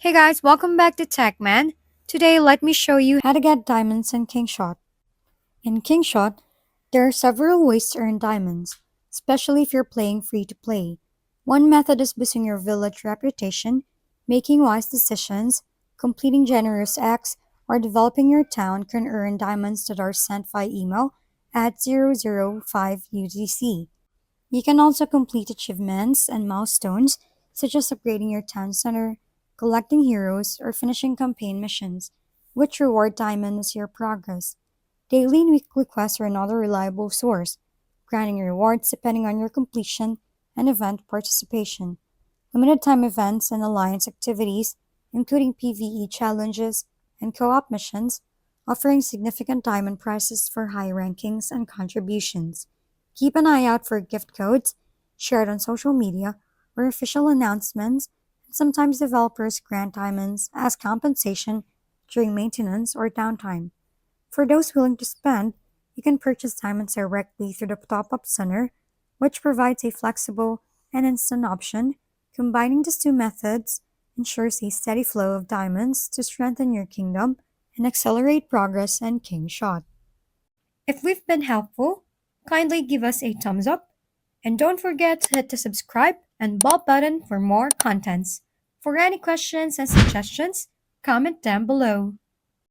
Hey guys, welcome back to TechMan. Today, let me show you how to get diamonds in Kingshot. In Kingshot, there are several ways to earn diamonds, especially if you're playing free to play. One method is boosting your village reputation, making wise decisions, completing generous acts, or developing your town can earn diamonds that are sent via email at 005 UTC. You can also complete achievements and milestones, such as upgrading your town center, collecting heroes, or finishing campaign missions, which reward diamonds as your progress. Daily and weekly quests are another reliable source, granting rewards depending on your completion and event participation. Limited time events and alliance activities, including PvE challenges and co op missions, offering significant diamond prizes for high rankings and contributions. Keep an eye out for gift codes shared on social media or official announcements, and sometimes developers grant diamonds as compensation during maintenance or downtime. For those willing to spend, you can purchase diamonds directly through the top up center, which provides a flexible and instant option. Combining these two methods ensures a steady flow of diamonds to strengthen your kingdom and accelerate progress in Kingshot. If we've been helpful, kindly give us a thumbs up and don't forget to hit the subscribe and bell button for more contents. For any questions and suggestions, comment down below.